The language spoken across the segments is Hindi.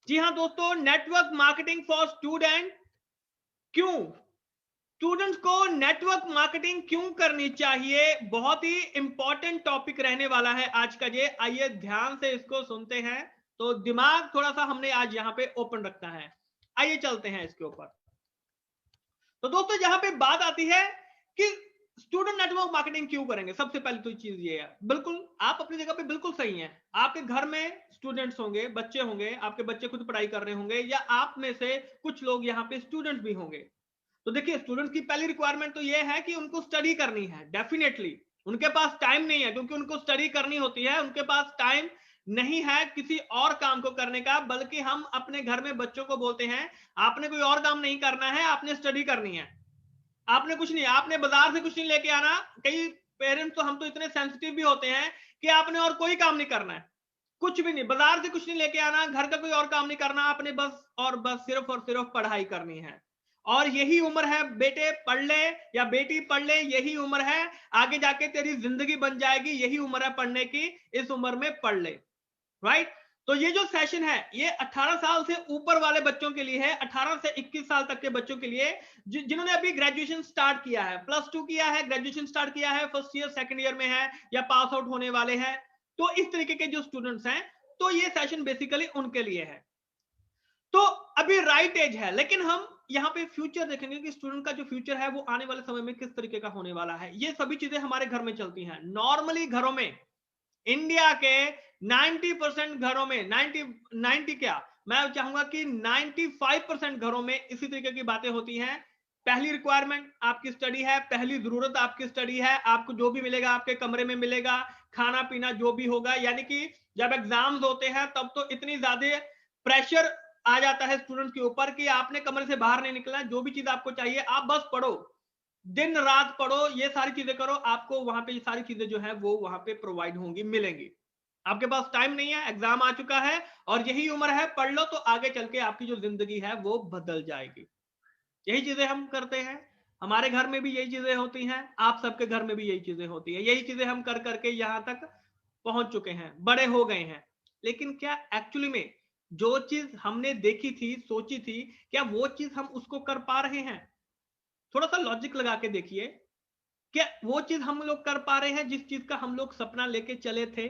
जी हाँ दोस्तों, नेटवर्क मार्केटिंग फॉर स्टूडेंट। क्यों स्टूडेंट्स को नेटवर्क मार्केटिंग क्यों करनी चाहिए, बहुत ही इंपॉर्टेंट टॉपिक रहने वाला है आज का ये। आइए ध्यान से इसको सुनते हैं। तो दिमाग थोड़ा सा हमने आज यहाँ पे ओपन रखना है। आइए चलते हैं इसके ऊपर। तो दोस्तों यहाँ पे बात आती है कि स्टूडेंट नेटवर्क मार्केटिंग क्यों करेंगे। सबसे पहली तो चीज ये है, बिल्कुल आप अपनी जगह पे बिल्कुल सही हैं। आपके घर में स्टूडेंट्स होंगे, बच्चे होंगे, आपके बच्चे खुद पढ़ाई कर रहे होंगे, या आप में से कुछ लोग यहाँ पे स्टूडेंट्स भी होंगे। तो देखिए, स्टूडेंट्स की पहली रिक्वायरमेंट तो ये है कि उनको स्टडी करनी है। डेफिनेटली उनके पास टाइम नहीं है, क्योंकि उनको स्टडी करनी होती है। उनके पास टाइम नहीं है किसी और काम को करने का, बल्कि हम अपने घर में बच्चों को बोलते हैं आपने कोई और काम नहीं करना है, आपने स्टडी करनी है। आपने कुछ नहीं, आपने बाजार से कुछ नहीं लेके आना। कई पेरेंट्स तो, हम तो इतने सेंसिटिव भी होते हैं कि आपने और कोई काम नहीं करना है, कुछ भी नहीं, बाजार से कुछ नहीं लेके आना, घर का कोई और काम नहीं करना, आपने बस और बस सिर्फ और सिर्फ पढ़ाई करनी है। और यही उम्र है बेटे पढ़ ले या बेटी पढ़ ले, यही उम्र है, आगे जाके तेरी जिंदगी बन जाएगी, यही उम्र है पढ़ने की, इस उम्र में पढ़ ले। राइट। तो ये जो सेशन है ये 18 साल से ऊपर वाले बच्चों के लिए है, 18 से 21 साल तक के बच्चों के लिए, जिन्होंने अभी ग्रेजुएशन स्टार्ट किया है, +2 किया है, ग्रेजुएशन स्टार्ट किया है, फर्स्ट ईयर सेकंड ईयर में है, या पास आउट होने वाले हैं। तो इस तरीके के जो स्टूडेंट्स हैं, तो ये सेशन बेसिकली उनके लिए है। तो अभी राइट एज है, लेकिन हम यहाँ पे फ्यूचर देखेंगे कि स्टूडेंट का जो फ्यूचर है वो आने वाले समय में किस तरीके का होने वाला है। ये सभी चीजें हमारे घर में चलती हैं नॉर्मली। घरों में, इंडिया के 90% घरों में, 90 क्या, मैं चाहूंगा कि 95% घरों में इसी तरीके की बातें होती हैं। पहली रिक्वायरमेंट आपकी स्टडी है, पहली जरूरत आपकी स्टडी है। आपको जो भी मिलेगा आपके कमरे में मिलेगा, खाना पीना जो भी होगा। यानी कि जब एग्जाम्स होते हैं तब तो इतनी ज्यादा प्रेशर आ जाता है स्टूडेंट के ऊपर कि आपने कमरे से बाहर नहीं निकलना है। जो भी चीज आपको चाहिए आप बस पढ़ो, दिन रात पढ़ो, ये सारी चीजें करो, आपको वहां पे ये सारी चीजें जो है वो वहां पे प्रोवाइड होंगी, मिलेंगी। आपके पास टाइम नहीं है, एग्जाम आ चुका है और यही उम्र है, पढ़ लो तो आगे चल के आपकी जो जिंदगी है वो बदल जाएगी। यही चीजें हम करते हैं। हमारे घर में भी यही चीजें होती हैं, आप सबके घर में भी यही चीजें होती है। यही चीजें हम कर करके यहां तक पहुंच चुके हैं, बड़े हो गए हैं। लेकिन क्या एक्चुअली में जो चीज हमने देखी थी, सोची थी, क्या वो चीज हम उसको कर पा रहे हैं? थोड़ा सा लॉजिक लगा के देखिए, क्या वो चीज हम लोग कर पा रहे हैं जिस चीज का हम लोग सपना लेके चले थे?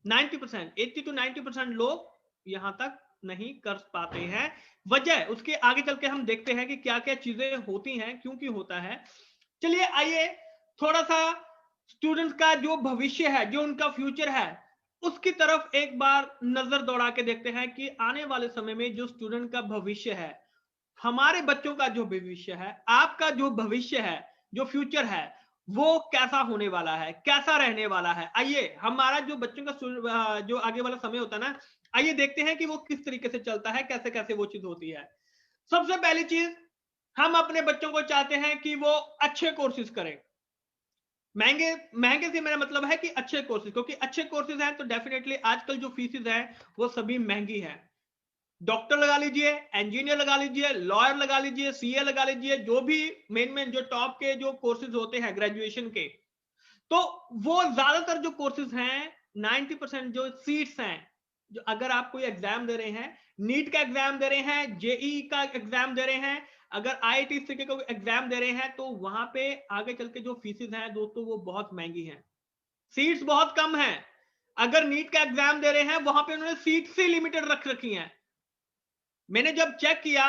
90%, 80 to 90% लोग यहां तक नहीं कर पाते हैं। वजह उसके आगे चल के हम देखते हैं कि क्या क्या चीजें होती हैं, क्यों क्यों होता है। चलिए आइए थोड़ा सा स्टूडेंट्स का जो भविष्य है, जो उनका फ्यूचर है, उसकी तरफ एक बार नजर दौड़ा के देखते हैं कि आने वाले समय में जो स्टूडेंट का भविष्य है, हमारे बच्चों का जो भविष्य है, आपका जो भविष्य है, जो फ्यूचर है, वो कैसा होने वाला है, कैसा रहने वाला है। आइए हमारा जो बच्चों का जो आगे वाला समय होता है ना, आइए देखते हैं कि वो किस तरीके से चलता है, कैसे कैसे वो चीज होती है। सबसे पहली चीज, हम अपने बच्चों को चाहते हैं कि वो अच्छे कोर्सेज करें। महंगे महंगे से मेरा मतलब है कि अच्छे कोर्सेज, क्योंकि अच्छे कोर्सेज हैं तो डेफिनेटली आजकल जो फीसेज है वो सभी महंगी है। डॉक्टर लगा लीजिए, इंजीनियर लगा लीजिए, लॉयर लगा लीजिए, सीए लगा लीजिए, जो भी मेन जो टॉप के जो कोर्सेज होते हैं ग्रेजुएशन के, तो वो ज्यादातर जो कोर्सेज हैं, 90% जो सीट्स हैं, जो अगर आप कोई एग्जाम दे रहे हैं, नीट का एग्जाम दे रहे हैं, जेई का एग्जाम दे रहे हैं, अगर आईआईटी के एग्जाम दे रहे हैं, तो वहां पे आगे चल के जो फीसेज हैं दोस्तों वो बहुत महंगी हैं। सीट्स बहुत कम है। अगर नीट का एग्जाम दे रहे हैं वहां पे उन्होंने सीट से लिमिटेड रख रखी हैं। मैंने जब चेक किया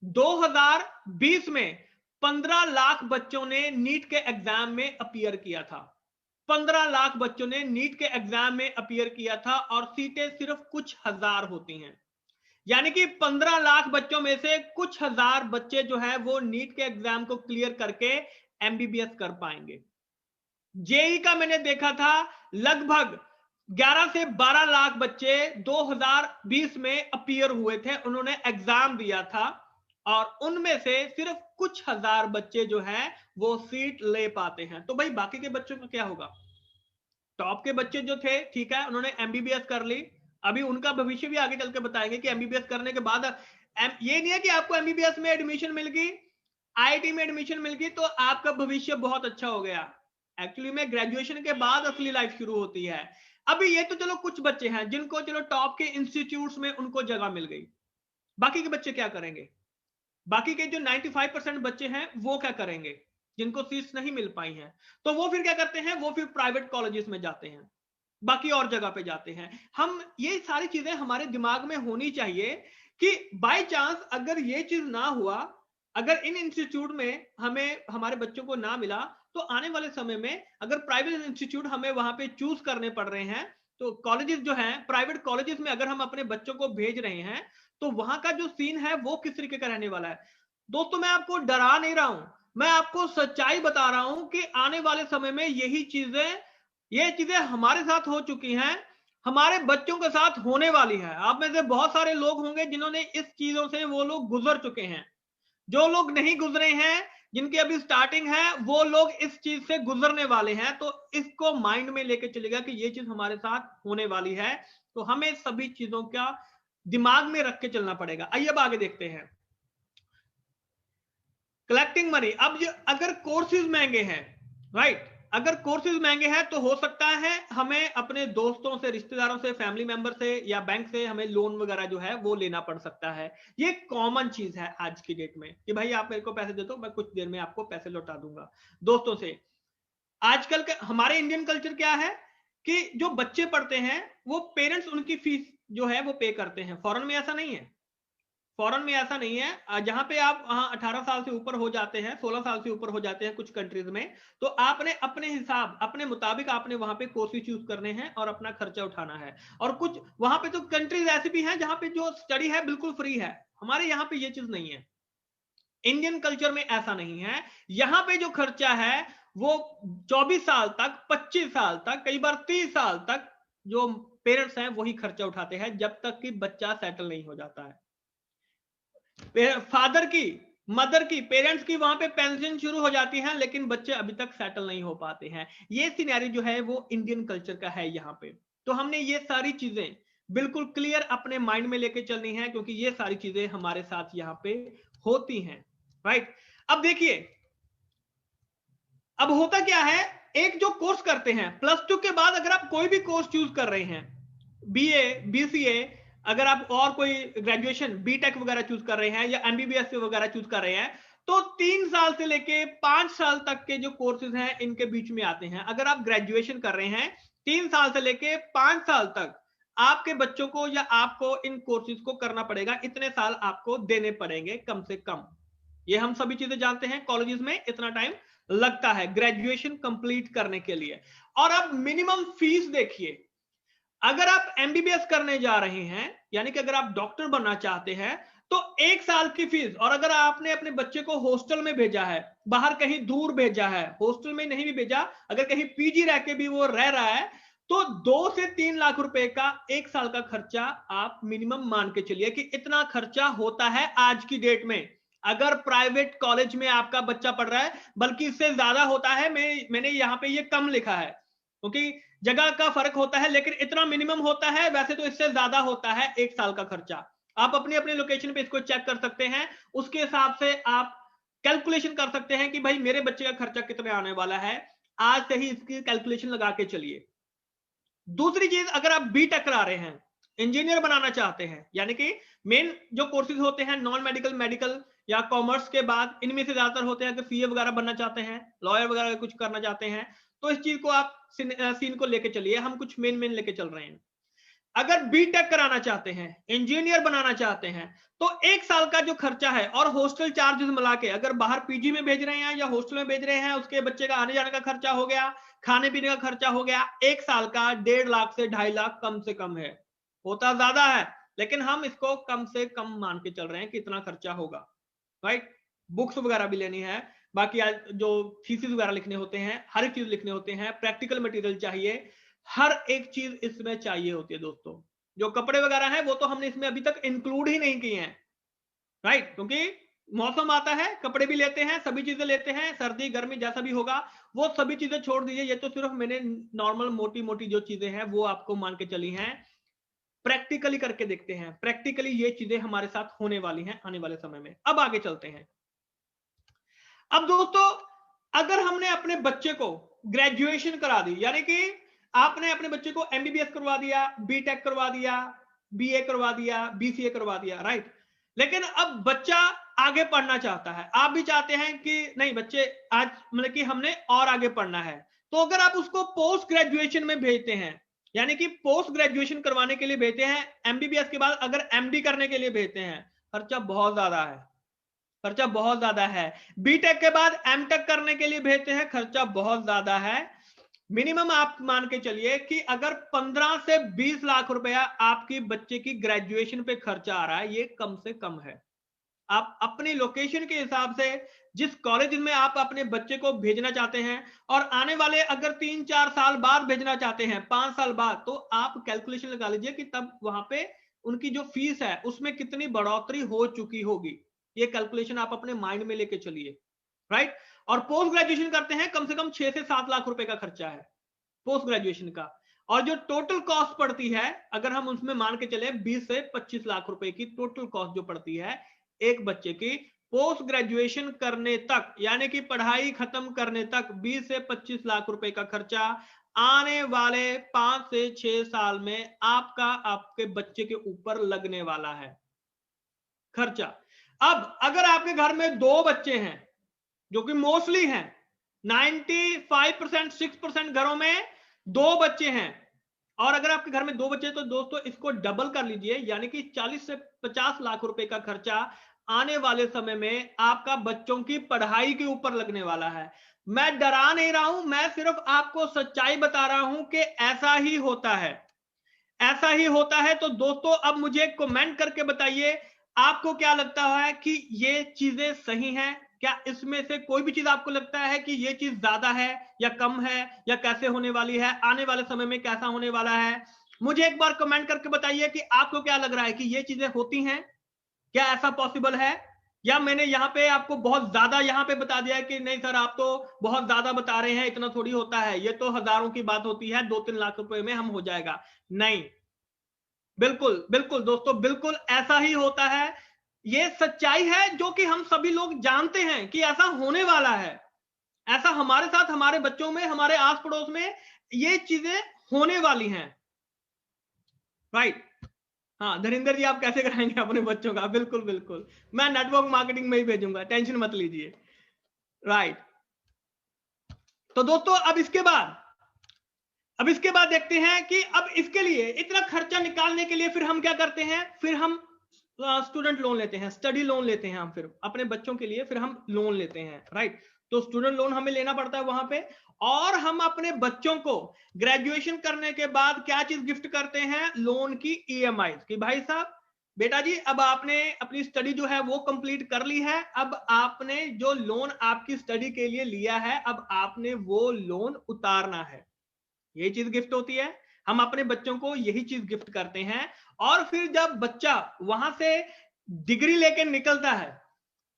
2020 में 15 लाख बच्चों ने नीट के एग्जाम में अपीयर किया था। 15 लाख बच्चों ने नीट के एग्जाम में अपीयर किया था, और सीटें सिर्फ कुछ हजार होती हैं। यानी कि 15 लाख बच्चों में से कुछ हजार बच्चे जो है वो नीट के एग्जाम को क्लियर करके एमबीबीएस कर पाएंगे। जेई का मैंने देखा था, लगभग 11 से 12 लाख बच्चे 2020 में अपीयर हुए थे, उन्होंने एग्जाम दिया था, और उनमें से सिर्फ कुछ हजार बच्चे जो हैं वो सीट ले पाते हैं। तो भाई बाकी के बच्चों का क्या होगा? टॉप के बच्चे जो थे, ठीक है, उन्होंने एमबीबीएस कर ली, अभी उनका भविष्य भी आगे चल के बताएंगे कि एमबीबीएस करने के बाद ये नहीं है कि आपको एमबीबीएस में एडमिशन मिल गई, आईआईटी में एडमिशन मिल गई तो आपका भविष्य बहुत अच्छा हो गया। एक्चुअली में ग्रेजुएशन के बाद असली लाइफ शुरू होती है। अभी ये तो चलो कुछ बच्चे हैं जिनको चलो टॉप के इंस्टीट्यूट्स में उनको जगह मिल गई, बाकी के बच्चे क्या करेंगे? बाकी के जो 95% बच्चे हैं वो क्या करेंगे, जिनको सीट्स नहीं मिल पाई हैं? तो वो फिर क्या करते हैं, वो फिर प्राइवेट कॉलेजेस में जाते हैं, बाकी और जगह पे जाते हैं। हम ये सारी चीजें हमारे दिमाग में होनी चाहिए कि बाय चांस अगर ये चीज ना हुआ, अगर इन इंस्टीट्यूट में हमें हमारे बच्चों को ना मिला, तो आने वाले समय में अगर प्राइवेट इंस्टीट्यूट हमें वहां पे चूज करने पड़ रहे हैं, तो कॉलेजेस जो हैं, प्राइवेट कॉलेजेस में अगर हम अपने बच्चों को भेज रहे हैं, तो वहां का जो सीन है वो किस तरीके का रहने वाला है। दोस्तों मैं आपको डरा नहीं रहा हूं, मैं आपको सच्चाई बता रहा हूं कि आने वाले समय में ये चीजें हमारे साथ हो चुकी हैं, हमारे बच्चों के साथ होने वाली है। आप में से बहुत सारे लोग होंगे जिन्होंने इस चीजों से वो लोग गुजर चुके हैं। जो लोग नहीं गुजरे हैं, जिनकी अभी स्टार्टिंग है, वो लोग इस चीज से गुजरने वाले हैं। तो इसको माइंड में लेके चलेगा कि ये चीज हमारे साथ होने वाली है, तो हमें सभी चीजों का दिमाग में रख के चलना पड़ेगा। आइए अब आगे देखते हैं। Collecting money. अब अगर कोर्सेज महंगे हैं, राइट, अगर कोर्सेज महंगे हैं तो हो सकता है हमें अपने दोस्तों से, रिश्तेदारों से, फैमिली मेंबर से या बैंक से हमें लोन वगैरह जो है वो लेना पड़ सकता है। ये कॉमन चीज है आज की डेट में कि भाई आप मेरे को पैसे दे दो, मैं कुछ देर में आपको पैसे लौटा दूंगा। दोस्तों से आजकल का हमारे इंडियन कल्चर क्या है कि जो बच्चे पढ़ते हैं वो पेरेंट्स उनकी फीस जो है वो पे करते हैं। फॉरेन में ऐसा नहीं है, फॉरेन में ऐसा नहीं है। जहां पे आप 18 साल से ऊपर हो जाते हैं, 16 साल से ऊपर हो जाते हैं कुछ कंट्रीज में, तो आपने अपने हिसाब, अपने मुताबिक आपने वहां पे कोर्सेज चूज करने हैं और अपना खर्चा उठाना है। और कुछ वहां पे तो कंट्रीज ऐसी भी हैं जहां पे जो स्टडी है बिल्कुल फ्री है। हमारे यहाँ पे ये चीज नहीं है, इंडियन कल्चर में ऐसा नहीं है। यहां पे जो खर्चा है वो 24 साल तक, 25 साल तक, कई बार 30 साल तक जो पेरेंट्स हैं वही खर्चा उठाते हैं, जब तक कि बच्चा सेटल नहीं हो जाता है। फादर की, मदर की, पेरेंट्स की वहां पे पेंशन शुरू हो जाती है, लेकिन बच्चे अभी तक सेटल नहीं हो पाते हैं। ये सिनेरियो जो है वो इंडियन कल्चर का है यहाँ पे। तो हमने ये सारी चीजें बिल्कुल क्लियर अपने माइंड में लेके चलनी है, क्योंकि ये सारी चीजें हमारे साथ यहाँ पे होती हैं, राइट। अब देखिए, अब होता क्या है, एक जो कोर्स करते हैं +2 के बाद, अगर आप कोई भी कोर्स चूज कर रहे हैं, बीए, बीसीए, अगर आप और कोई ग्रेजुएशन, बीटेक वगैरह चूज कर रहे हैं या एमबीबीएस वगैरह चूज कर रहे हैं, तो 3 साल से लेके 5 साल तक के जो कोर्सेज हैं इनके बीच में आते हैं। अगर आप ग्रेजुएशन कर रहे हैं 3 साल से लेके 5 साल तक, आपके बच्चों को या आपको इन कोर्सेज को करना पड़ेगा, इतने साल आपको देने पड़ेंगे कम से कम। ये हम सभी चीजें जानते हैं, कॉलेजेस में इतना टाइम लगता है ग्रेजुएशन कंप्लीट करने के लिए। और अब मिनिमम फीस देखिए, अगर आप एमबीबीएस करने जा रहे हैं, यानी कि अगर आप डॉक्टर बनना चाहते हैं, तो 1 साल की फीस, और अगर आपने अपने बच्चे को हॉस्टल में भेजा है, बाहर कहीं दूर भेजा है, हॉस्टल में नहीं भी भेजा, अगर कहीं पीजी रह के भी वो रह रहा है, तो 2 से 3 लाख रुपए का 1 साल का खर्चा आप मिनिमम मान के चलिए कि इतना खर्चा होता है आज की डेट में। अगर प्राइवेट कॉलेज में आपका बच्चा पढ़ रहा है, बल्कि इससे ज्यादा होता है। मैंने यहाँ पे ये कम लिखा है क्योंकि जगह का फर्क होता है, लेकिन इतना मिनिमम होता है। वैसे तो इससे ज्यादा होता है 1 साल का खर्चा। आप अपनी अपनी लोकेशन पे इसको चेक कर सकते हैं, उसके हिसाब से आप कैलकुलेशन कर सकते हैं कि भाई मेरे बच्चे का खर्चा कितना आने वाला है। आज से ही इसकी कैलकुलेशन लगा के चलिए। दूसरी चीज, अगर आप बीटेक करा रहे हैं, इंजीनियर बनाना चाहते हैं, यानी कि मेन जो कोर्सेज होते हैं नॉन मेडिकल, मेडिकल या कॉमर्स के बाद, इनमें से ज्यादातर होते हैं कि सीए वगैरह बनना चाहते हैं, लॉयर वगैरह कुछ करना चाहते हैं, तो इस चीज को आप सीन को लेके चलिए। हम कुछ मेन लेके चल रहे हैं। अगर बीटेक कराना चाहते हैं, इंजीनियर बनाना चाहते हैं, तो 1 साल का जो खर्चा है और हॉस्टल चार्जेस मिला के, अगर बाहर पीजी में भेज रहे हैं या हॉस्टल में भेज रहे हैं, उसके बच्चे का आने जाने का खर्चा हो गया, खाने पीने का खर्चा हो गया, 1 साल का 1.5 लाख से 2.5 लाख कम से कम है। होता ज्यादा है, लेकिन हम इसको कम से कम मान के चल रहे हैं कि इतना खर्चा होगा, राइट। बुक्स वगैरह भी लेनी है, बाकी जो थीसिस वगैरह लिखने होते हैं, हर एक चीज लिखने होते हैं, प्रैक्टिकल मटेरियल चाहिए, हर एक चीज इसमें चाहिए होती है दोस्तों। जो कपड़े वगैरह हैं वो तो हमने इसमें अभी तक इंक्लूड ही नहीं किए हैं, राइट, क्योंकि मौसम आता है, कपड़े भी लेते हैं, सभी चीजें लेते हैं, सर्दी गर्मी जैसा भी होगा, वो सभी चीजें छोड़ दीजिए। ये तो सिर्फ मैंने नॉर्मल मोटी मोटी जो चीजें हैं वो आपको मान के चली हैं। प्रैक्टिकली करके देखते हैं, प्रैक्टिकली ये चीजें हमारे साथ होने वाली हैं आने वाले समय में। अब आगे चलते हैं। अब दोस्तों, अगर हमने अपने बच्चे को ग्रेजुएशन करा दी, यानी कि आपने अपने बच्चे को एमबीबीएस करवा दिया, बीटेक करवा दिया, बीए करवा दिया, बीसीए करवा दिया, राइट। लेकिन अब बच्चा आगे पढ़ना चाहता है, आप भी चाहते हैं कि नहीं बच्चे आज मतलब कि हमने और आगे पढ़ना है, तो अगर आप उसको पोस्ट ग्रेजुएशन में भेजते हैं, यानी कि पोस्ट ग्रेजुएशन करवाने के लिए भेजते हैं, एमबीबीएस के बाद अगर एमडी करने के लिए भेजते हैं, खर्चा बहुत ज्यादा है, खर्चा बहुत ज्यादा है। बीटेक के बाद एमटेक करने के लिए भेजते हैं, खर्चा बहुत ज्यादा है। मिनिमम आप मान के चलिए कि अगर 15 से 20 लाख रुपया आपकी बच्चे की ग्रेजुएशन पे खर्चा आ रहा है, ये कम से कम है। आप अपनी लोकेशन के हिसाब से जिस कॉलेज में आप अपने बच्चे को भेजना चाहते हैं और आने वाले अगर 3-4 साल बाद भेजना चाहते हैं, 5 साल बाद, तो आप कैलकुलेशन लगा लीजिए कि तब वहां पे उनकी जो फीस है उसमें कितनी बढ़ोतरी हो चुकी होगी। ये कैलकुलेशन आप अपने माइंड में लेके चलिए, राइट। और पोस्ट ग्रेजुएशन करते हैं, कम से कम 6 से 7 लाख रुपए का खर्चा है पोस्ट ग्रेजुएशन का। और जो टोटल कॉस्ट पड़ती है, अगर हम उसमें मान के चले 20 से 25 लाख रुपए की टोटल कॉस्ट जो पड़ती है एक बच्चे की पोस्ट ग्रेजुएशन करने तक, यानी कि पढ़ाई खत्म करने तक 20 से 25 लाख रुपए का खर्चा आने वाले 5 से 6 साल में आपका आपके बच्चे के ऊपर लगने वाला है खर्चा। अब अगर आपके घर में 2 बच्चे हैं, जो कि मोस्टली हैं, 95% 6% घरों में 2 बच्चे हैं, और अगर आपके घर में 2 बच्चे तो दोस्तों इसको डबल कर लीजिए, यानी कि 40 से 50 लाख रुपए का खर्चा आने वाले समय में आपका बच्चों की पढ़ाई के ऊपर लगने वाला है। मैं डरा नहीं रहा हूं, मैं सिर्फ आपको सच्चाई बता रहा हूं कि ऐसा ही होता है, ऐसा ही होता है। तो दोस्तों अब मुझे कमेंट करके बताइए आपको क्या लगता है कि ये चीजें सही हैं? क्या इसमें से कोई भी चीज आपको लगता है कि ये चीज ज्यादा है या कम है, या कैसे होने वाली है, आने वाले समय में कैसा होने वाला है? मुझे एक बार कमेंट करके बताइए कि आपको क्या लग रहा है कि ये चीजें होती हैं, क्या ऐसा पॉसिबल है? या मैंने यहाँ पे आपको बहुत ज्यादा यहाँ पे बता दिया है कि नहीं सर आप तो बहुत ज्यादा बता रहे हैं, इतना थोड़ी होता है, ये तो हजारों की बात होती है, 2-3 लाख रुपए में हम हो जाएगा। नहीं, बिल्कुल बिल्कुल दोस्तों, बिल्कुल ऐसा ही होता है। ये सच्चाई है जो कि हम सभी लोग जानते हैं कि ऐसा होने वाला है, ऐसा हमारे साथ, हमारे बच्चों में, हमारे आस पड़ोस में ये चीजें होने वाली हैं, राइट। हाँ धरिंदर जी, आप कैसे कराएंगे अपने बच्चों का? बिल्कुल बिल्कुल, मैं नेटवर्क मार्केटिंग में ही भेजूंगा, टेंशन मत लीजिए, राइट। तो दोस्तों अब इसके बाद देखते हैं कि अब इसके लिए इतना खर्चा निकालने के लिए फिर हम क्या करते हैं, फिर हम स्टूडेंट लोन लेते हैं, स्टडी लोन लेते हैं हम, फिर अपने बच्चों के लिए फिर हम लोन लेते हैं, राइट। तो स्टूडेंट लोन हमें लेना पड़ता है वहां पे, और हम अपने बच्चों को ग्रेजुएशन करने के बाद क्या चीज गिफ्ट करते हैं? लोन की ईएमआई कि भाई साहब बेटा जी अब आपने अपनी स्टडी जो है वो कंप्लीट कर ली है, अब आपने जो लोन आपकी स्टडी के लिए लिया है अब आपने वो लोन उतारना है। यही चीज गिफ्ट होती है, हम अपने बच्चों को यही चीज गिफ्ट करते हैं। और फिर जब बच्चा वहां से डिग्री लेके निकलता है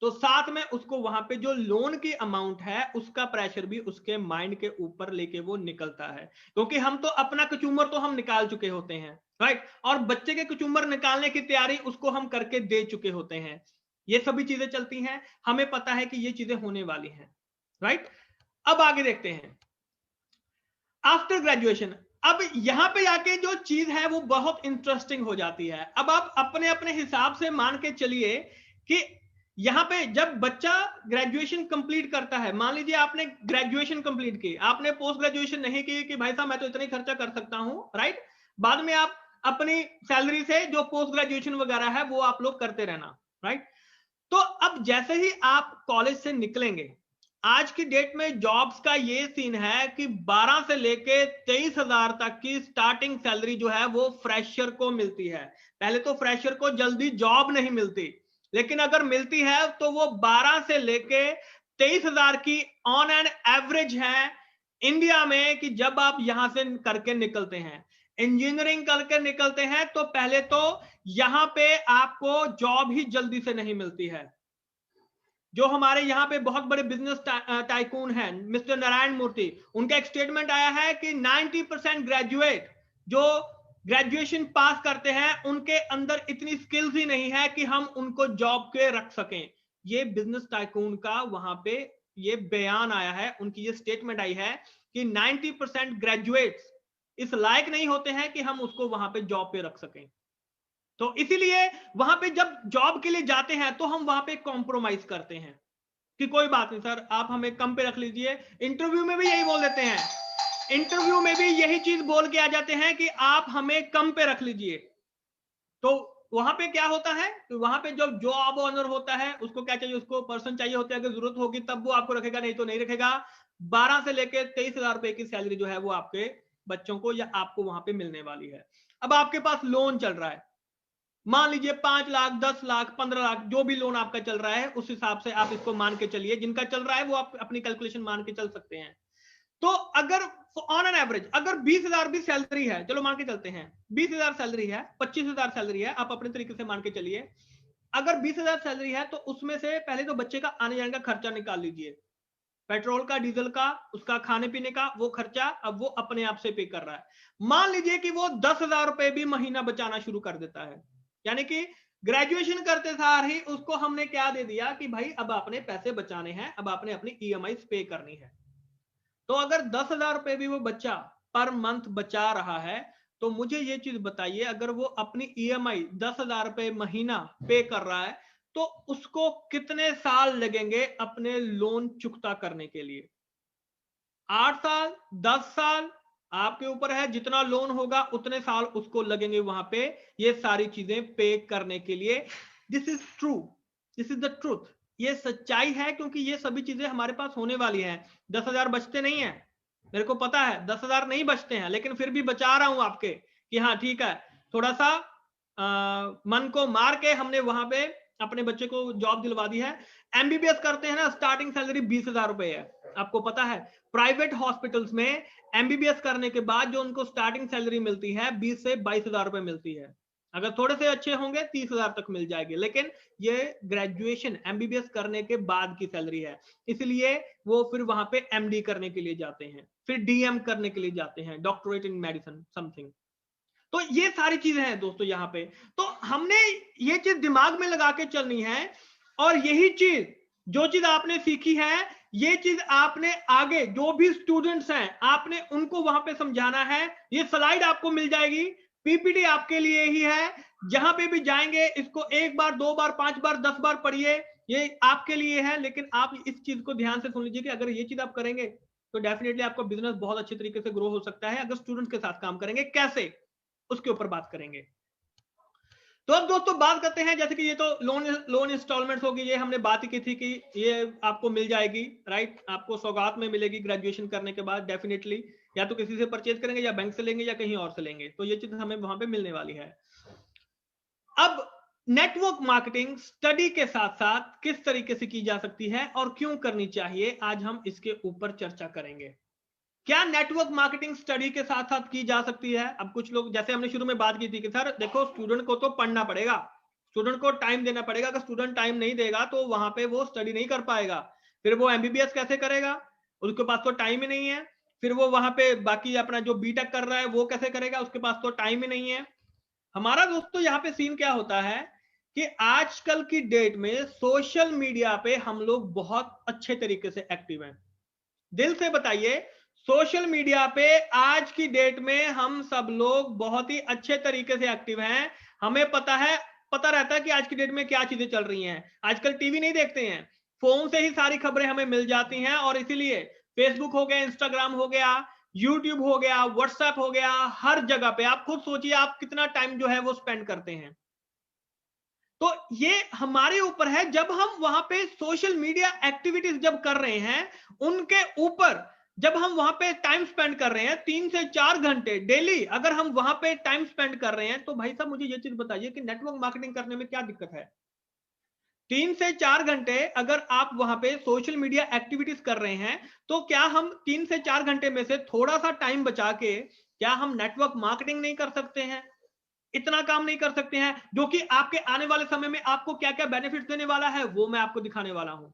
तो साथ में उसको वहां पे जो लोन की अमाउंट है उसका प्रेशर भी उसके माइंड के ऊपर लेके वो निकलता है, क्योंकि हम तो अपना कचूमर तो हम निकाल चुके होते हैं, राइट, और बच्चे के कचूमर निकालने की तैयारी उसको हम करके दे चुके होते हैं। ये सभी चीजें चलती हैं, हमें पता है कि ये चीजें होने वाली हैं, राइट। अब आगे देखते हैं आफ्टर ग्रेजुएशन। अब यहां पे आके जो चीज है वो बहुत इंटरेस्टिंग हो जाती है। अब आप अपने अपने हिसाब से मान के चलिए कि यहां पे जब बच्चा ग्रेजुएशन कंप्लीट करता है, मान लीजिए आपने ग्रेजुएशन कंप्लीट की, आपने पोस्ट ग्रेजुएशन नहीं की कि भाई साहब मैं तो इतना ही खर्चा कर सकता हूं, राइट, बाद में आप अपनी सैलरी से जो पोस्ट ग्रेजुएशन वगैरह है वो आप लोग करते रहना, राइट। तो अब जैसे ही आप कॉलेज से निकलेंगे, आज की डेट में जॉब्स का ये सीन है कि 12 से लेके 23,000 तक की स्टार्टिंग सैलरी जो है वो फ्रेशर को मिलती है। पहले तो फ्रेशर को जल्दी जॉब नहीं मिलती, लेकिन अगर मिलती है तो वो 12 से लेके 23,000 की ऑन एन एवरेज है इंडिया में, कि जब आप यहां से करके निकलते हैं, इंजीनियरिंग करके निकलते हैं, तो पहले तो यहां पे आपको जॉब ही जल्दी से नहीं मिलती है। जो हमारे यहाँ पे बहुत बड़े बिजनेस टाइकून हैं, मिस्टर नारायण मूर्ति, उनका एक स्टेटमेंट आया है कि 90% ग्रेजुएट जो ग्रेजुएशन पास करते हैं उनके अंदर इतनी स्किल्स ही नहीं है कि हम उनको जॉब के रख सकें। ये बिजनेस टाइकून का वहां पे ये बयान आया है, उनकी ये स्टेटमेंट आई है कि 90% ग्रेजुएट्स इस लायक नहीं होते हैं कि हम उसको वहां पे जॉब पे रख सकें। तो इसीलिए वहां पे जब जॉब के लिए जाते हैं तो हम वहां पे कॉम्प्रोमाइज करते हैं कि कोई बात नहीं सर, आप हमें कम पे रख लीजिए। इंटरव्यू में भी यही बोल देते हैं, इंटरव्यू में भी यही चीज बोल के आ जाते हैं कि आप हमें कम पे रख लीजिए। तो वहां पे क्या होता है, तो वहां पे जब जॉब ऑनर होता है उसको क्या चाहिए, उसको पर्सन चाहिए होता है, अगर जरूरत होगी तब वो आपको रखेगा, नहीं तो नहीं रखेगा। 12 से लेकर 23,000 रुपए की सैलरी जो है वो आपके बच्चों को या आपको वहां पे मिलने वाली है। अब आपके पास लोन चल रहा है, मान लीजिए 5 लाख, 10 लाख, 15 लाख, जो भी लोन आपका चल रहा है उस हिसाब से आप इसको मान के चलिए, जिनका चल रहा है वो आप अपनी कैलकुलेशन मान के चल सकते हैं। तो अगर ऑन एन एवरेज अगर 20,000 भी सैलरी है, चलो मान के चलते हैं 20,000 सैलरी है, 25,000 सैलरी है, आप अपने तरीके से मान के चलिए। अगर 20,000 सैलरी है तो उसमें से पहले तो बच्चे का आने जाने का खर्चा निकाल लीजिए, पेट्रोल का, डीजल का, उसका खाने पीने का वो खर्चा अब वो अपने आप से पे कर रहा है। मान लीजिए कि वो 10,000 रुपए भी महीना बचाना शुरू कर देता है, यानी कि ग्रेजुएशन करते सार ही उसको हमने क्या दे दिया कि भाई अब आपने पैसे बचाने हैं, अब आपने अपनी ईएमआई पे करनी है। तो अगर 10,000 रुपए भी वो बच्चा पर मंथ बचा रहा है, तो मुझे ये चीज बताइए, अगर वो अपनी ईएमआई 10,000 रुपए महीना पे कर रहा है तो उसको कितने साल लगेंगे अपने लोन चुकता करने के लिए? 8 साल, 10 साल, आपके ऊपर है, जितना लोन होगा उतने साल उसको लगेंगे वहां पे ये सारी चीजें पे करने के लिए। This is true, this is the truth, ये सच्चाई है, क्योंकि ये सभी चीजें हमारे पास होने वाली हैं। 10,000 बचते नहीं है, मेरे को पता है 10,000 नहीं बचते हैं, लेकिन फिर भी बचा रहा हूं आपके कि हाँ ठीक है, थोड़ा सा मन को मार के हमने वहां पे अपने बच्चे को जॉब दिलवा दी है। एमबीबीएस करते हैं ना, स्टार्टिंग सैलरी 20,000 रुपए है, आपको पता है। प्राइवेट हॉस्पिटल्स में एमबीबीएस करने के बाद जो उनको स्टार्टिंग सैलरी मिलती है 20 से 22,000 रुपए मिलती है, अगर थोड़े से अच्छे होंगे 30,000 तक मिल जाएगी, लेकिन ये ग्रेजुएशन एमबीबीएस करने के बाद की सैलरी है। इसलिए वो फिर वहां पे एमडी करने के लिए जाते हैं, फिर डीएम करने के लिए जाते हैं, डॉक्टरेट इन मेडिसिन समथिंग। तो ये सारी चीजें हैं दोस्तों यहाँ पे, तो हमने ये चीज दिमाग में लगा के चलनी है। और यही चीज, जो चीज आपने सीखी है, ये चीज आपने आगे जो भी स्टूडेंट्स हैं आपने उनको वहां पे समझाना है। ये स्लाइड आपको मिल जाएगी, पीपीटी आपके लिए ही है, जहां पे भी जाएंगे इसको 1 बार, 2 बार, 5 बार, 10 बार पढ़िए, ये आपके लिए है। लेकिन आप इस चीज को ध्यान से सुन लीजिए कि अगर ये चीज आप करेंगे तो डेफिनेटली आपका बिजनेस बहुत अच्छे तरीके से ग्रो हो सकता है। अगर स्टूडेंट्स के साथ काम करेंगे कैसे, उसके ऊपर बात करेंगे। तो अब दोस्तों बात करते हैं, जैसे कि ये तो लोन इंस्टॉलमेंट्स होगी, ये हमने बात ही की थी कि ये आपको मिल जाएगी, राइट, आपको सौगात में मिलेगी ग्रेजुएशन करने के बाद डेफिनेटली, या तो किसी से परचेज करेंगे या बैंक से लेंगे या कहीं और से लेंगे, तो ये चीज हमें वहां पे मिलने वाली है। अब नेटवर्क मार्केटिंग स्टडी के साथ साथ किस तरीके से की जा सकती है और क्यों करनी चाहिए, आज हम इसके ऊपर चर्चा करेंगे। क्या नेटवर्क मार्केटिंग स्टडी के साथ साथ की जा सकती है? अब कुछ लोग, जैसे हमने शुरू में बात की थी कि सर देखो स्टूडेंट को तो पढ़ना पड़ेगा, स्टूडेंट को टाइम देना पड़ेगा, अगर स्टूडेंट टाइम नहीं देगा तो वहां पे वो स्टडी नहीं कर पाएगा, फिर वो एमबीबीएस कैसे करेगा, उसके पास तो टाइम ही नहीं है। फिर वो वहां पे बाकी अपना जो बीटेक कर रहा है वो कैसे करेगा, उसके पास तो टाइम ही नहीं है। हमारा दोस्तों यहाँ पे सीन क्या होता है कि आजकल की डेट में सोशल मीडिया पे हम लोग बहुत अच्छे तरीके से एक्टिव हैं। दिल से बताइए, सोशल मीडिया पे आज की डेट में हम सब लोग बहुत ही अच्छे तरीके से एक्टिव हैं। हमें पता है, पता रहता है कि आज की डेट में क्या चीजें चल रही हैं। आजकल टीवी नहीं देखते हैं, फोन से ही सारी खबरें हमें मिल जाती हैं, और इसीलिए फेसबुक हो गया, इंस्टाग्राम हो गया, यूट्यूब हो गया, व्हाट्सएप हो गया, हर जगह पे आप खुद सोचिए आप कितना टाइम जो है वो स्पेंड करते हैं। तो ये हमारे ऊपर है, जब हम वहां पे सोशल मीडिया एक्टिविटीज जब कर रहे हैं, उनके ऊपर जब हम वहां पे टाइम स्पेंड कर रहे हैं 3 से 4 घंटे डेली, अगर हम वहां पे टाइम स्पेंड कर रहे हैं, तो भाई साहब मुझे ये चीज बताइए कि नेटवर्क मार्केटिंग करने में क्या दिक्कत है? 3 से 4 घंटे अगर आप वहां पे सोशल मीडिया एक्टिविटीज कर रहे हैं, तो क्या हम 3 से 4 घंटे में से थोड़ा सा टाइम बचा के क्या हम नेटवर्क मार्केटिंग नहीं कर सकते हैं? इतना काम नहीं कर सकते हैं, जो कि आपके आने वाले समय में आपको क्या क्या बेनिफिट देने वाला है वो मैं आपको दिखाने वाला हूं।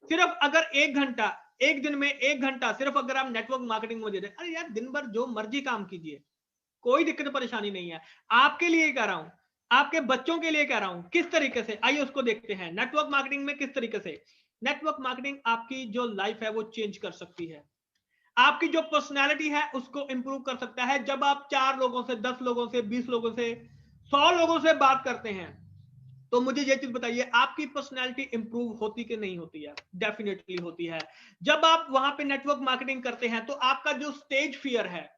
सिर्फ अगर 1 घंटा, एक दिन में 1 घंटा सिर्फ अगर आप नेटवर्क मार्केटिंग में दे रहे, अरे यार दिन भर जो मर्जी काम कीजिए, कोई दिक्कत परेशानी नहीं है। आपके लिए कह रहा हूं, आपके बच्चों के लिए कह रहा हूं, किस तरीके से, आइए उसको देखते हैं। नेटवर्क मार्केटिंग में किस तरीके से नेटवर्क मार्केटिंग आपकी जो लाइफ है वो चेंज कर सकती है। आपकी जो पर्सनैलिटी है उसको इंप्रूव कर सकता है। जब आप 4 लोगों से, 10 लोगों से, 20 लोगों से, 100 लोगों से बात करते हैं, तो मुझे ये चीज बताइए, आपकी पर्सनैलिटी इंप्रूव होती कि नहीं होती है? डेफिनेटली होती है। जब आप वहां पे नेटवर्क मार्केटिंग करते हैं तो आपका जो स्टेज फियर है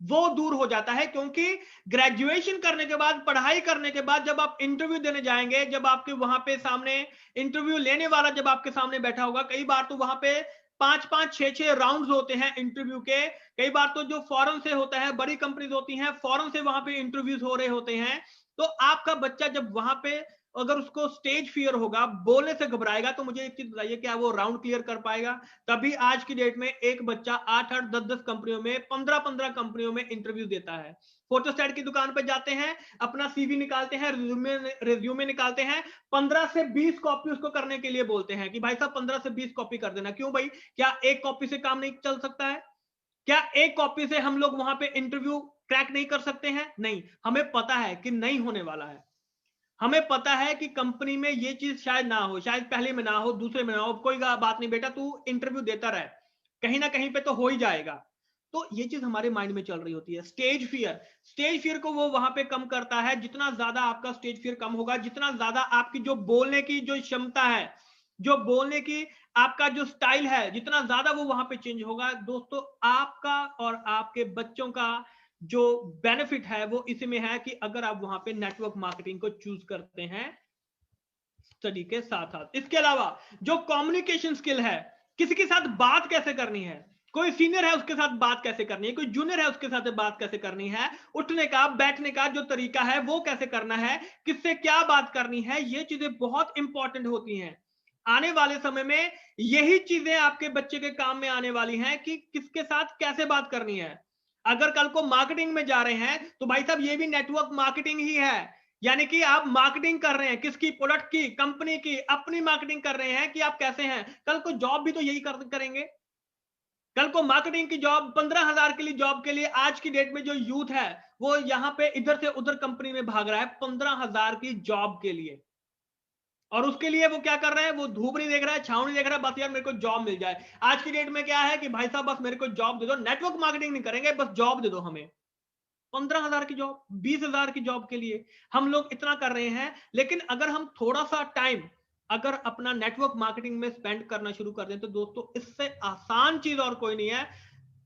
वो दूर हो जाता है, क्योंकि ग्रेजुएशन करने के बाद, पढ़ाई करने के बाद जब आप इंटरव्यू देने जाएंगे, जब आपके वहां पे सामने इंटरव्यू लेने वाला जब आपके सामने बैठा होगा, कई बार तो वहां पे 5-5, 6-6 राउंड्स होते हैं इंटरव्यू के। कई बार तो जो फॉरेन से होता है, बड़ी कंपनीज होती हैं, फॉरेन से वहां पे इंटरव्यूज हो रहे होते हैं। तो आपका बच्चा जब वहां पे, अगर उसको स्टेज फियर होगा, बोलने से घबराएगा, तो मुझे एक चीज बताइए, क्या वो राउंड क्लियर कर पाएगा? तभी आज की डेट में एक बच्चा 8-8, 10-10 कंपनियों में, 15-15 कंपनियों में इंटरव्यू देता है। फोटोस्टैट की दुकान पर जाते हैं, अपना सीवी निकालते हैं, रिज्यूमे निकालते हैं, 15 से 20 कॉपी उसको करने के लिए बोलते हैं कि भाई साहब 15 से 20 कॉपी कर देना। क्यों भाई? क्या एक कॉपी से काम नहीं चल सकता है? क्या एक कॉपी से हम लोग वहां पे इंटरव्यू क्रैक नहीं कर सकते हैं? नहीं, हमें पता है कि नहीं होने वाला है। हमें पता है कि कंपनी में ये चीज शायद ना हो, शायद पहले में ना हो, दूसरे में ना हो, कोई बात नहीं बेटा, तू इंटरव्यू देता रहे, कहीं ना कहीं पे तो हो ही जाएगा। तो ये चीज हमारे माइंड में चल रही होती है। स्टेज फियर, स्टेज फियर को वो वहां पे कम करता है। जितना ज्यादा आपका स्टेज फियर कम होगा, जितना ज्यादा आपकी जो बोलने की जो क्षमता है, जो बोलने की आपका जो स्टाइल है, जितना ज्यादा वो वहां पे चेंज होगा, दोस्तों आपका और आपके बच्चों का जो बेनिफिट है वो इसी में है कि अगर आप वहां पे नेटवर्क मार्केटिंग को चूज करते हैं स्टडी के साथ साथ। इसके अलावा जो कम्युनिकेशन स्किल है, किसी के साथ बात कैसे करनी है, कोई सीनियर है उसके साथ बात कैसे करनी है, कोई जूनियर है उसके साथ बात कैसे करनी है, उठने का बैठने का जो तरीका है वो कैसे करना है, किससे क्या बात करनी है, ये चीजें बहुत इंपॉर्टेंट होती हैं। आने वाले समय में यही चीजें आपके बच्चे के काम में आने वाली हैं कि किसके साथ कैसे बात करनी है। अगर कल को मार्केटिंग में जा रहे हैं तो भाई साहब ये भी नेटवर्क मार्केटिंग ही है। यानी कि आप मार्केटिंग कर रहे हैं किसकी? प्रोडक्ट की, कंपनी की, अपनी मार्केटिंग कर रहे हैं कि आप कैसे हैं। कल को जॉब भी तो यही करेंगे। कल को मार्केटिंग की जॉब, 15,000 के लिए जॉब के लिए आज की डेट में जो यूथ है वो यहां पे इधर से उधर कंपनी में भाग रहा है 15,000 की जॉब के लिए। और उसके लिए वो क्या कर रहा है? वो धूप नहीं देख रहा है, छाव नहीं देख रहा है, बस यार मेरे को जॉब मिल जाए। आज की डेट में क्या है कि भाई साहब बस मेरे को जॉब दे दो, नेटवर्क मार्केटिंग नहीं करेंगे, बस जॉब दे दो हमें। 15,000 की जॉब, 20,000 की जॉब के लिए हम लोग इतना कर रहे हैं। लेकिन अगर हम थोड़ा सा टाइम अगर अपना नेटवर्क मार्केटिंग में स्पेंड करना शुरू कर दें तो दोस्तों इससे आसान चीज और कोई नहीं है।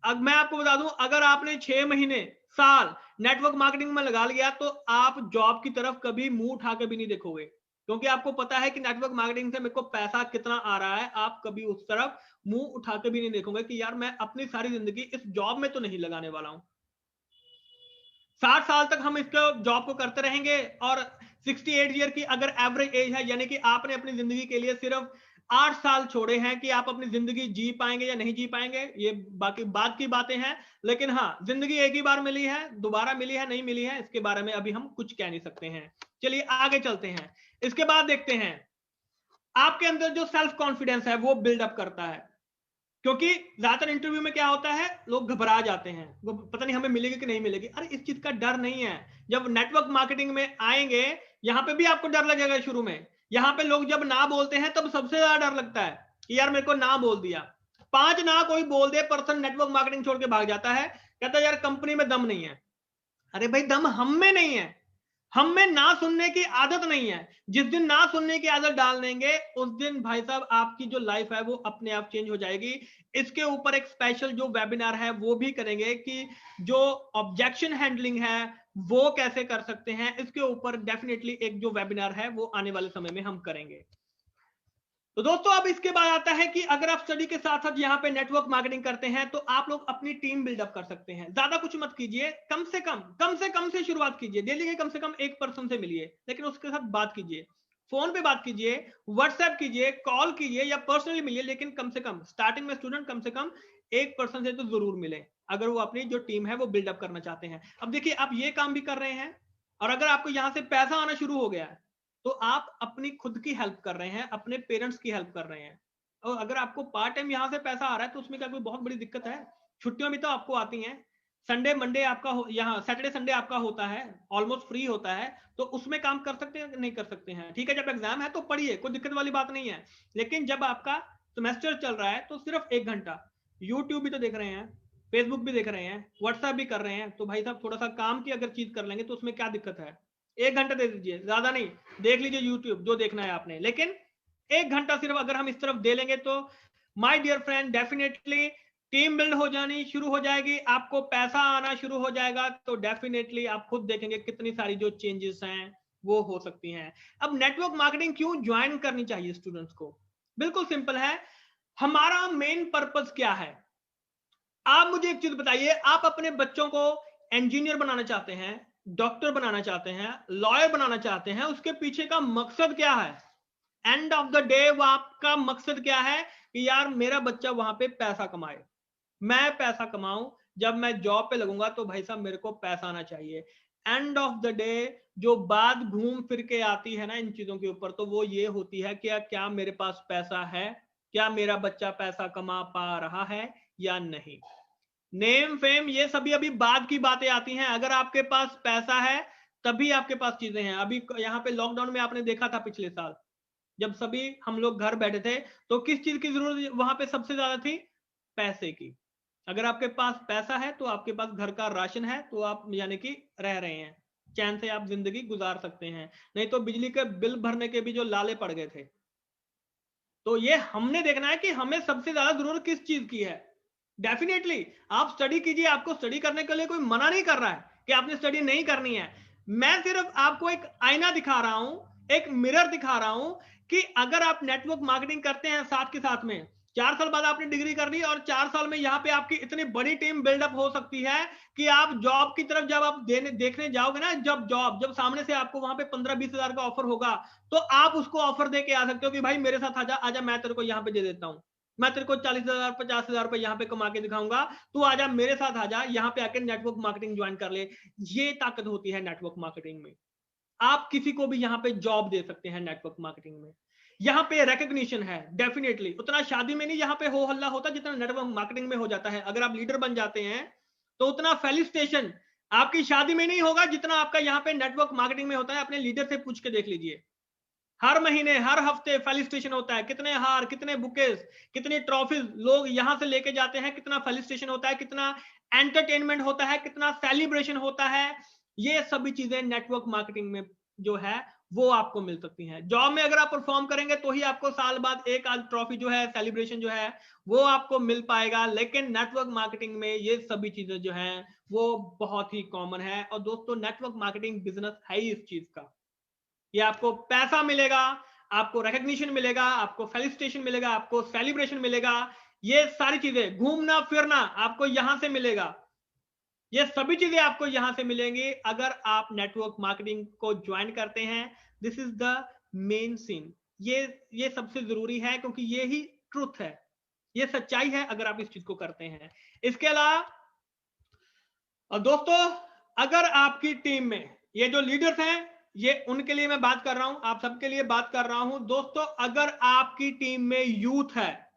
अब मैं आपको बता दूं, अगर आपने 6 महीने, साल नेटवर्क मार्केटिंग में लगा लिया तो आप जॉब की तरफ कभी मुंह उठा के भी नहीं देखोगे, क्योंकि आपको पता है कि नेटवर्क मार्केटिंग से मेरे को पैसा कितना आ रहा है। आप कभी उस तरफ मुंह उठा के भी नहीं देखोगे कि यार मैं अपनी सारी जिंदगी इस जॉब में तो नहीं लगाने वाला हूं। 60 साल तक हम इसको जॉब को करते रहेंगे और 68 ईयर की अगर एवरेज एज है, यानी कि आपने अपनी जिंदगी के लिए सिर्फ 8 साल छोड़े हैं कि आप अपनी जिंदगी जी पाएंगे या नहीं जी पाएंगे, ये बाकी बात की बातें हैं। लेकिन हाँ, जिंदगी एक ही बार मिली है, दोबारा मिली है नहीं मिली है इसके बारे में अभी हम कुछ कह नहीं सकते हैं। चलिए आगे चलते हैं। इसके बाद देखते हैं आपके अंदर जो सेल्फ कॉन्फिडेंस है वो बिल्डअप करता है। क्योंकि ज्यादातर इंटरव्यू में क्या होता है, लोग घबरा जाते हैं, वो पता नहीं हमें मिलेगी कि नहीं मिलेगी। अरे इस चीज का डर नहीं है। जब नेटवर्क मार्केटिंग में आएंगे, यहां पे भी आपको डर लगेगा शुरू में। यहां पे लोग जब ना बोलते हैं तब सबसे ज्यादा डर लगता है कि यार मेरे को ना बोल दिया। 5 ना कोई बोल दे, पर्सन नेटवर्क मार्केटिंग छोड़ के भाग जाता है, कहता है यार कंपनी में दम नहीं है। अरे भाई दम हम में नहीं है, हम में ना सुनने की आदत नहीं है। जिस दिन ना सुनने की आदत डाल देंगे उस दिन भाई साहब आपकी जो लाइफ है वो अपने आप चेंज हो जाएगी। इसके ऊपर एक स्पेशल जो वेबिनार है वो भी करेंगे कि जो ऑब्जेक्शन हैंडलिंग है वो कैसे कर सकते हैं। इसके ऊपर डेफिनेटली एक जो वेबिनार है वो आने वाले समय में हम करेंगे। तो दोस्तों अब इसके बाद आता है कि अगर आप स्टडी के साथ साथ यहाँ पे नेटवर्क मार्केटिंग करते हैं तो आप लोग अपनी टीम बिल्डअप कर सकते हैं। ज्यादा कुछ मत कीजिए, कम से शुरुआत कीजिए। डेली के कम से कम एक पर्सन से मिलिए, लेकिन उसके साथ बात कीजिए, फोन पे बात कीजिए, व्हाट्सएप कीजिए, कॉल कीजिए या पर्सनली मिलिए। लेकिन कम से कम स्टार्टिंग में स्टूडेंट कम से कम एक पर्सन से तो जरूर मिले, अगर वो अपनी जो टीम है वो बिल्डअप करना चाहते हैं। अब देखिए आप ये काम भी कर रहे हैं और अगर आपको यहां से पैसा आना शुरू हो गया है तो आप अपनी खुद की हेल्प कर रहे हैं, अपने पेरेंट्स की हेल्प कर रहे हैं। और अगर आपको पार्ट टाइम यहां से पैसा आ रहा है तो उसमें क्या कोई बहुत बड़ी दिक्कत है? छुट्टियों में तो आपको आती हैं, संडे मंडे आपका यहाँ सैटरडे संडे आपका होता है, ऑलमोस्ट फ्री होता है, तो उसमें काम कर सकते हैं नहीं कर सकते हैं? ठीक है, जब एग्जाम है तो पढ़िए, कोई दिक्कत वाली बात नहीं है। लेकिन जब आपका सेमेस्टर चल रहा है तो सिर्फ 1 घंटा, यूट्यूब भी तो देख रहे हैं, फेसबुक भी देख रहे हैं, व्हाट्सएप भी कर रहे हैं, तो भाई साहब थोड़ा सा काम की अगर चीज कर लेंगे तो उसमें क्या दिक्कत है। 1 घंटा दे दीजिए, ज्यादा नहीं, देख लीजिए यूट्यूब जो देखना है आपने, लेकिन 1 घंटा सिर्फ अगर हम इस तरफ दे लेंगे तो my dear friend definitely team build हो जानी शुरू हो जाएगी, आपको पैसा आना शुरू हो जाएगा, तो डेफिनेटली आप खुद देखेंगे कितनी सारी जो चेंजेस हैं वो हो सकती हैं। अब नेटवर्क मार्केटिंग क्यों ज्वाइन करनी चाहिए स्टूडेंट्स को? बिल्कुल सिंपल है, हमारा मेन पर्पस क्या है। आप मुझे एक चीज बताइए, आप अपने बच्चों को इंजीनियर बनाना चाहते हैं, डॉक्टर बनाना चाहते हैं, लॉयर बनाना चाहते हैं, उसके पीछे का मकसद क्या है? एंड ऑफ द डे वो आपका मकसद क्या है कि यार मेरा बच्चा वहां पे पैसा कमाए, मैं पैसा कमाऊं, जब मैं जॉब पे लगूंगा तो भाई साहब मेरे को पैसा आना चाहिए। एंड ऑफ द डे जो बात घूम फिर के आती है ना इन चीजों के ऊपर, तो वो ये होती है कि क्या मेरे पास पैसा है, क्या मेरा बच्चा पैसा कमा पा रहा है या नहीं। नेम फेम ये सभी अभी बाद की बातें आती हैं, अगर आपके पास पैसा है तभी आपके पास चीजें हैं। अभी यहाँ पे लॉकडाउन में आपने देखा था पिछले साल जब सभी हम लोग घर बैठे थे, तो किस चीज की जरूरत वहां पे सबसे ज्यादा थी? पैसे की। अगर आपके पास पैसा है तो आपके पास घर का राशन है, तो आप यानी कि रह रहे हैं, चैन से आप जिंदगी गुजार सकते हैं। नहीं तो बिजली के बिल भरने के भी जो लाले पड़ गए थे। तो ये हमने देखना है कि हमें सबसे ज्यादा जरूरत किस चीज की है। डेफिनेटली आप स्टडी कीजिए, आपको स्टडी करने के लिए कोई मना नहीं कर रहा है कि आपने स्टडी नहीं करनी है। मैं सिर्फ आपको एक आईना दिखा रहा हूं, एक मिरर दिखा रहा हूं कि अगर आप नेटवर्क मार्केटिंग करते हैं साथ के साथ में, 4 साल बाद आपने डिग्री कर ली और 4 साल में यहां पे आपकी इतनी बड़ी टीम बिल्डअप हो सकती है कि आप जॉब की तरफ जब आप देखने जाओगे ना, जब सामने से आपको वहां पे 15-20 हजार का ऑफर होगा, तो आप उसको ऑफर दे के आ सकते हो कि भाई मेरे साथ आजा आजा, मैं तेरे को यहाँ पे दे देता हूँ, मैं तेरे को 40,000 50,000 रुपए यहाँ पे कमा के दिखाऊंगा, तू आजा मेरे साथ आजा, यहाँ पे आकर नेटवर्क मार्केटिंग ज्वाइन कर ले। ये ताकत होती है नेटवर्क मार्केटिंग में। आप किसी को भी यहाँ पे जॉब दे सकते हैं नेटवर्क मार्केटिंग में। यहाँ पे रिकग्निशन है, डेफिनेटली उतना शादी में नहीं यहाँ पे हो हल्ला होता जितना नेटवर्क मार्केटिंग में हो जाता है। अगर आप लीडर बन जाते हैं तो उतना फेलिसिटेशन आपकी शादी में नहीं होगा जितना आपका यहाँ पे नेटवर्क मार्केटिंग में होता है। अपने लीडर से पूछ के देख लीजिए, हर महीने हर हफ्ते फेलिसिटेशन होता है, कितने हार, कितने बुकेस, कितनी ट्रॉफीज लोग यहां से लेके जाते हैं, कितना फेलिसिटेशन होता है, कितना एंटरटेनमेंट होता है, कितना सेलिब्रेशन होता है। ये सभी चीजें नेटवर्क मार्केटिंग में जो है वो आपको मिल सकती हैं। जॉब में अगर आप परफॉर्म करेंगे तो ही आपको साल बाद एक आध ट्रॉफी जो है, सेलिब्रेशन जो है वो आपको मिल पाएगा, लेकिन नेटवर्क मार्केटिंग में ये सभी चीजें जो है वो बहुत ही कॉमन है। और दोस्तों नेटवर्क मार्केटिंग बिजनेस है ही इस चीज का, ये आपको पैसा मिलेगा, आपको रिकग्निशन मिलेगा, आपको फेलिसिटेशन मिलेगा, आपको सेलिब्रेशन मिलेगा, ये सारी चीजें, घूमना फिरना आपको यहां से मिलेगा, ये सभी चीजें आपको यहां से मिलेंगी अगर आप नेटवर्क मार्केटिंग को ज्वाइन करते हैं। This is the main scene, ये सबसे जरूरी है क्योंकि ये ही ट्रुथ है, ये सच्चाई है अगर आप इस चीज को करते हैं। इसके अलावा दोस्तों अगर आपकी टीम में ये जो लीडर्स हैं, ये उनके लिए मैं बात कर रहा हूं, आप सबके लिए बात कर रहा हूं दोस्तों। अगर आपकी टीम में यूथ है,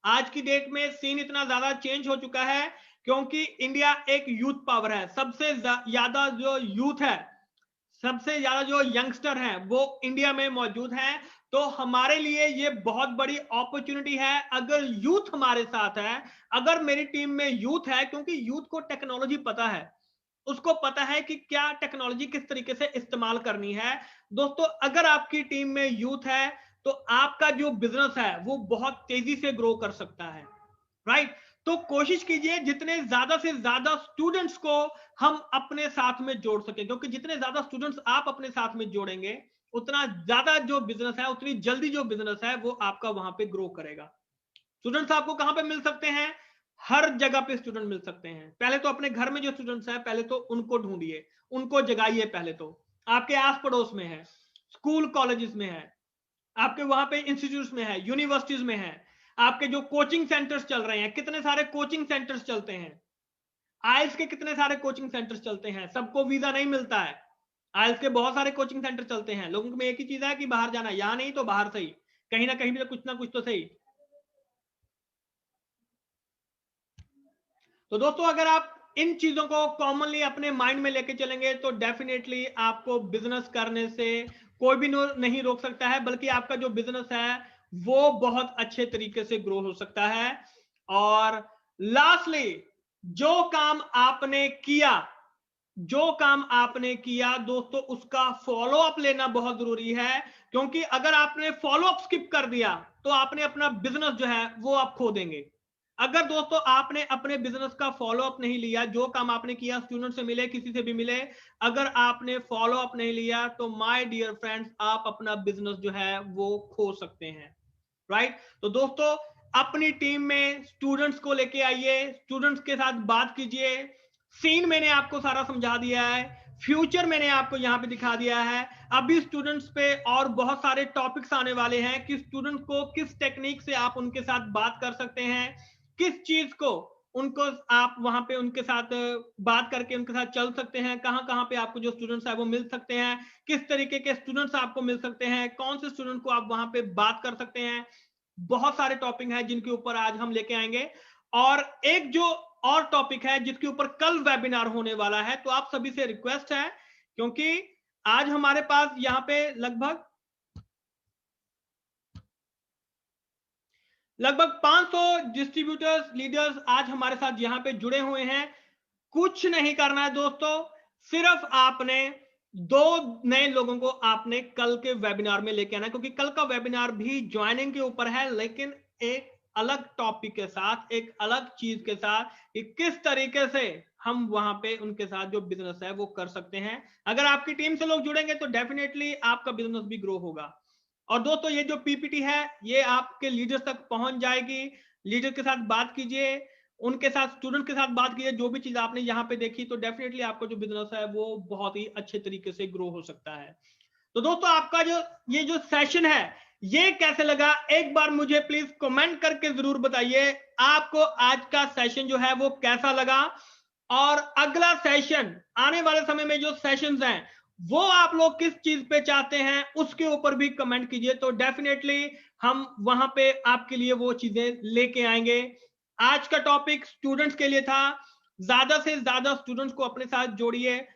आज की डेट में सीन इतना ज्यादा चेंज हो चुका है क्योंकि इंडिया एक यूथ पावर है, सबसे ज्यादा जो यूथ है, सबसे ज्यादा जो यंगस्टर हैं वो इंडिया में मौजूद हैं। तो हमारे लिए ये बहुत बड़ी अपॉर्चुनिटी है अगर यूथ हमारे साथ है, अगर मेरी टीम में यूथ है, क्योंकि यूथ को टेक्नोलॉजी पता है, उसको पता है कि क्या टेक्नोलॉजी किस तरीके से इस्तेमाल करनी है। दोस्तों अगर आपकी टीम में यूथ है तो आपका जो बिजनेस है वो बहुत तेजी से ग्रो कर सकता है, राइट। तो कोशिश कीजिए जितने ज्यादा से ज्यादा स्टूडेंट्स को हम अपने साथ में जोड़ सके, क्योंकि जितने ज्यादा स्टूडेंट्स आप अपने साथ में जोड़ेंगे उतना ज्यादा जो बिजनेस है, उतनी जल्दी जो बिजनेस है वो आपका वहां पे ग्रो करेगा। स्टूडेंट्स आपको कहां पे मिल सकते हैं? हर जगह पे स्टूडेंट मिल सकते हैं। पहले तो अपने घर में जो स्टूडेंट्स हैं पहले तो उनको ढूंढिए, उनको जगाइए, पहले तो आपके आस पड़ोस में है, स्कूल कॉलेजेस में है, आपके वहां पे इंस्टीट्यूट्स में है, यूनिवर्सिटीज में है, आपके जो कोचिंग सेंटर्स चल रहे हैं, कितने सारे कोचिंग सेंटर्स चलते हैं, आइल्स के कितने सारे कोचिंग सेंटर्स चलते हैं, सबको वीजा नहीं मिलता है, आइल्स के बहुत सारे कोचिंग सेंटर चलते हैं। लोगों में एक ही चीज है कि बाहर जाना, यहां नहीं तो बाहर सही, कहीं ना कहीं भी तो कुछ ना कुछ तो सही। तो दोस्तों अगर आप इन चीजों को कॉमनली अपने माइंड में लेके चलेंगे तो डेफिनेटली आपको बिजनेस करने से कोई भी नहीं रोक सकता है, बल्कि आपका जो बिजनेस है वो बहुत अच्छे तरीके से ग्रो हो सकता है। और लास्टली, जो काम आपने किया दोस्तों, उसका फॉलो अप लेना बहुत जरूरी है, क्योंकि अगर आपने फॉलो अप स्किप कर दिया तो आपने अपना बिजनेस जो है वो आप खो देंगे। अगर दोस्तों आपने अपने बिजनेस का फॉलो अप नहीं लिया, जो काम आपने किया, स्टूडेंट से मिले, किसी से भी मिले, अगर आपने फॉलो अप नहीं लिया तो माय डियर फ्रेंड्स, आप अपना बिजनेस जो है वो खो सकते हैं। राइट? तो दोस्तों अपनी टीम में स्टूडेंट्स को लेके आइए, स्टूडेंट्स के साथ बात कीजिए। सीन मैंने आपको सारा समझा दिया है, फ्यूचर मैंने आपको यहां पे दिखा दिया है। अभी स्टूडेंट्स पे और बहुत सारे टॉपिक्स आने वाले हैं कि स्टूडेंट को किस टेक्निक से आप उनके साथ बात कर सकते हैं, किस चीज को उनको आप वहां पे उनके साथ बात करके उनके साथ चल सकते हैं, कहां कहां पे आपको जो स्टूडेंट्स है वो मिल सकते हैं, किस तरीके के स्टूडेंट्स आपको मिल सकते हैं, कौन से स्टूडेंट को आप वहां पे बात कर सकते हैं। बहुत सारे टॉपिक हैं जिनके ऊपर आज हम लेके आएंगे, और एक जो और टॉपिक है जिसके ऊपर कल वेबिनार होने वाला है। तो आप सभी से रिक्वेस्ट है, क्योंकि आज हमारे पास यहां पे लगभग 500 डिस्ट्रीब्यूटर्स लीडर्स आज हमारे साथ यहां पे जुड़े हुए हैं। कुछ नहीं करना है दोस्तों, सिर्फ आपने 2 नए लोगों को आपने कल के वेबिनार में लेके आना है, क्योंकि कल का वेबिनार भी ज्वाइनिंग के ऊपर है, लेकिन एक अलग टॉपिक के साथ, एक अलग चीज के साथ, कि किस तरीके से हम वहां पे उनके साथ जो बिजनेस है वो कर सकते हैं। अगर आपकी टीम से लोग जुड़ेंगे तो डेफिनेटली आपका बिजनेस भी ग्रो होगा। और दोस्तों ये जो पीपीटी है ये आपके लीडर्स तक पहुंच जाएगी। लीडर के साथ बात कीजिए, उनके साथ, स्टूडेंट के साथ बात कीजिए, जो भी चीज आपने यहाँ पे देखी, तो डेफिनेटली आपका जो बिजनेस है वो बहुत ही अच्छे तरीके से ग्रो हो सकता है। तो दोस्तों आपका जो ये जो सेशन है ये कैसे लगा, एक बार मुझे प्लीज कमेंट करके जरूर बताइए आपको आज का सेशन जो है वो कैसा लगा। और अगला सेशन, आने वाले समय में जो सेशंस हैं वो आप लोग किस चीज पे चाहते हैं उसके ऊपर भी कमेंट कीजिए, तो डेफिनेटली हम वहां पे आपके लिए वो चीजें लेके आएंगे। आज का टॉपिक स्टूडेंट्स के लिए था, ज्यादा से ज्यादा स्टूडेंट्स को अपने साथ जोड़िए।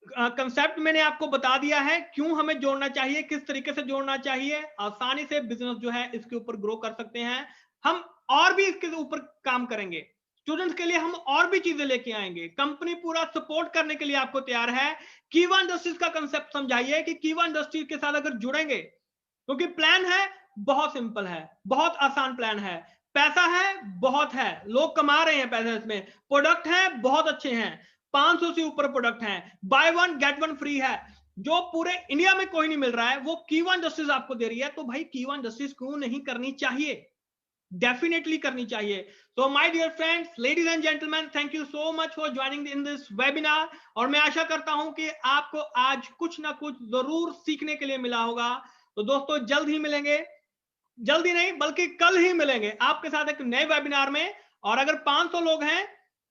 कंसेप्ट मैंने आपको बता दिया है, क्यों हमें जोड़ना चाहिए, किस तरीके से जोड़ना चाहिए, आसानी से बिजनेस जो है इसके ऊपर ग्रो कर सकते हैं हम। और भी इसके ऊपर काम करेंगे, स्टूडेंट्स के लिए हम और भी चीजें लेके आएंगे। कंपनी पूरा सपोर्ट करने के लिए आपको तैयार है। कीवा इंडस्ट्रीज का कंसेप्ट समझाइए कि कीवा इंडस्ट्रीज के साथ अगर जुड़ेंगे, क्योंकि प्लान है बहुत सिंपल है, बहुत आसान प्लान है, पैसा है बहुत है, लोग कमा रहे हैं पैसे इसमें, प्रोडक्ट है बहुत अच्छे हैं, 500 से ऊपर प्रोडक्ट हैं, by one get one free है, जो पूरे इंडिया में कोई नहीं मिल रहा है, वो कीवा इंडस्ट्रीज आपको दे रही है। तो भाई कीवा इंडस्ट्रीज क्यों नहीं करनी चाहिए, डेफिनेटली करनी चाहिए। So my dear friends, ladies and gentlemen, thank you so much for joining in this webinar। और मैं आशा करता हूं कि आपको आज कुछ ना कुछ जरूर सीखने के लिए मिला होगा। तो दोस्तों जल्द ही मिलेंगे, जल्दी नहीं बल्कि कल ही मिलेंगे आपके साथ एक नए वेबिनार में। और अगर 500 लोग हैं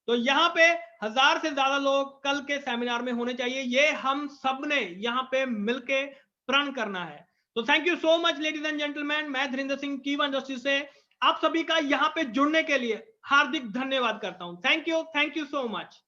तो यहाँ पे 1000 से ज्यादा लोग कल के सेमिनार में होने चाहिए, ये हम सब ने यहाँ पे मिलके प्रण करना है। तो thank you so much ladies and gentleman, मैं धीरेन्द्र सिंह कीवा इंडस्ट्री से आप सभी का यहाँ पे जुड़ने के लिए हार्दिक धन्यवाद करता हूं। Thank you so much.